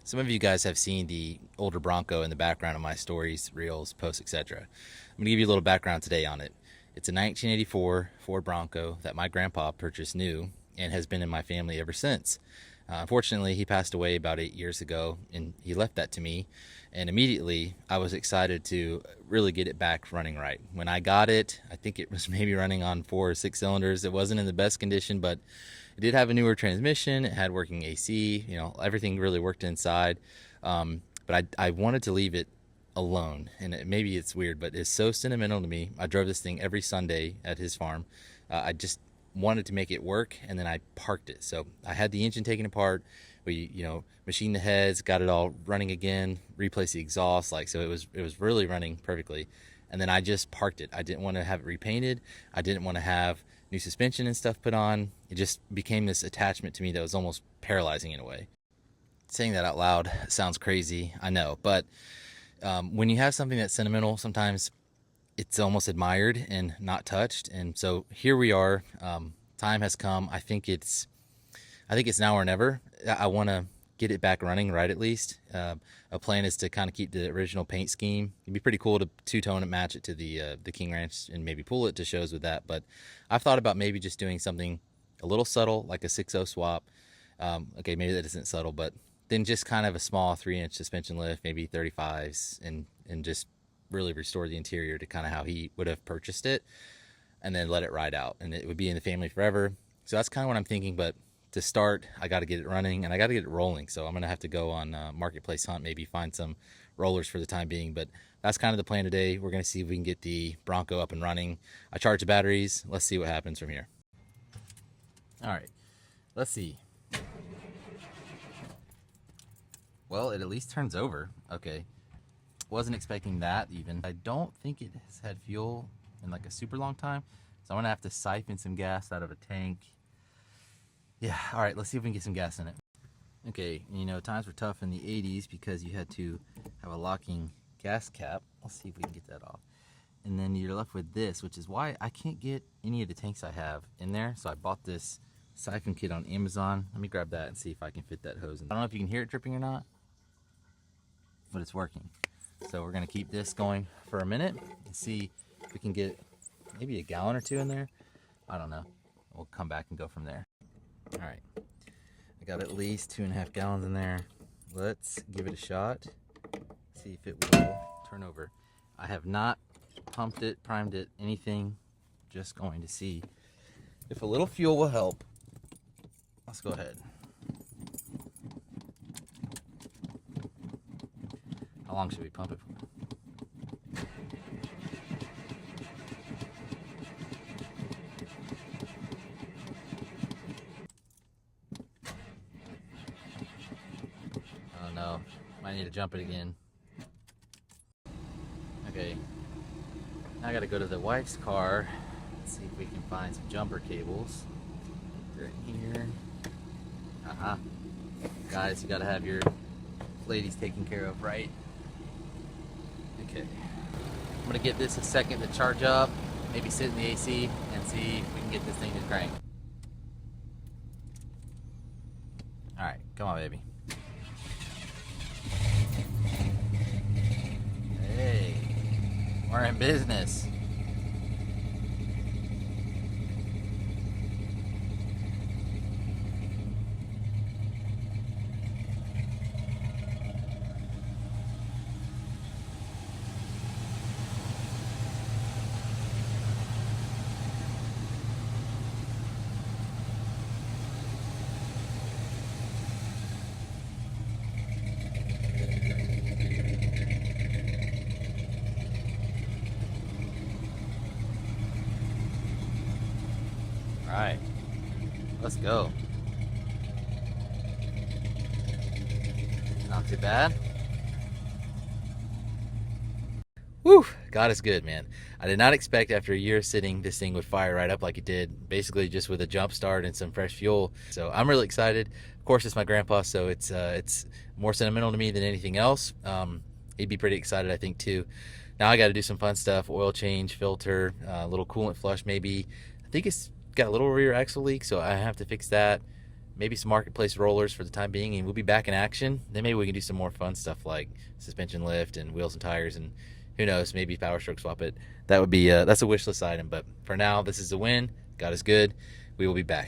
Some of you guys have seen the older Bronco in the background of my stories, reels, posts, etc. I'm going to give you a little background today on it. It's a 1984 Ford Bronco that my grandpa purchased new and has been in my family ever since. Unfortunately, he passed away about 8 years ago, and he left that to me. And immediately, I was excited to really get it back running right. When I got it, I think it was maybe running on 4 or 6 cylinders. It wasn't in the best condition, but it did have a newer transmission. It had working AC. Everything really worked inside. But I wanted to leave it alone, and maybe it's weird, but it's so sentimental to me. I drove this thing every Sunday at his farm. I just wanted to make it work, and then I parked it. So I had the engine taken apart. We machined the heads, got it all running again, replaced the exhaust, so it was really running perfectly. And then I just parked it. I didn't want to have it repainted. I didn't want to have new suspension and stuff put on. It just became this attachment to me that was almost paralyzing in a way. Saying that out loud sounds crazy, I know, but when you have something that's sentimental, sometimes it's almost admired and not touched. And so here we are. Time has come. I think it's now or never. I want to get it back running right, at least. A plan is to kind of keep the original paint scheme. It'd be pretty cool to two-tone it, match it to the King Ranch, and maybe pull it to shows with that. But I've thought about maybe just doing something a little subtle, like a 6.0 swap. Okay, maybe that isn't subtle, but then just kind of a small 3-inch suspension lift, maybe 35s, and just really restore the interior to kind of how he would have purchased it, and then let it ride out, and it would be in the family forever. So that's kind of what I'm thinking. But to start, I got to get it running, and I got to get it rolling. So I'm gonna have to go on Marketplace Hunt, maybe find some rollers for the time being. But that's kind of the plan today. We're gonna see if we can get the Bronco up and running. I charged the batteries. Let's see what happens from here. All right, let's see. Well, it at least turns over. Okay, wasn't expecting that even. I don't think it has had fuel in like a super long time, so I'm gonna have to siphon some gas out of a tank. Yeah, all right, let's see if we can get some gas in it. Okay, times were tough in the 80s because you had to have a locking gas cap. Let's see if we can get that off. And then you're left with this, which is why I can't get any of the tanks I have in there. So I bought this siphon kit on Amazon. Let me grab that and see if I can fit that hose in. I don't know if you can hear it dripping or not, but it's working. So we're gonna keep this going for a minute and see if we can get maybe a gallon or two in there. I don't know. We'll come back and go from there. All right, I got at least 2.5 gallons in there. Let's give it a shot. See if it will turn over. I have not pumped it, primed it, anything. Just going to see if a little fuel will help. Let's go ahead. How long should we pump it for? Oh no, might need to jump it again. Okay, now I gotta go to the wife's car. Let's see if we can find some jumper cables. They're in here. Guys, you gotta have your ladies taken care of, right? Okay, I'm gonna give this a second to charge up, maybe sit in the AC and see if we can get this thing to crank. All right, come on, baby. Hey, we're in business. All right, let's go. Not too bad. Woo! God is good, man. I did not expect after a year sitting, this thing would fire right up like it did, basically just with a jump start and some fresh fuel. So I'm really excited. Of course, it's my grandpa, so it's more sentimental to me than anything else. He'd be pretty excited, I think, too. Now I got to do some fun stuff: oil change, filter, a little coolant flush maybe. I think it's got a little rear axle leak, so I have to fix that. maybe some marketplace rollers for the time being, and we'll be back in action. Then maybe we can do some more fun stuff like suspension lift and wheels and tires, and who knows, maybe power stroke swap it. That would be that's a wish list item, but for now, this is a win. God is good. We will be back.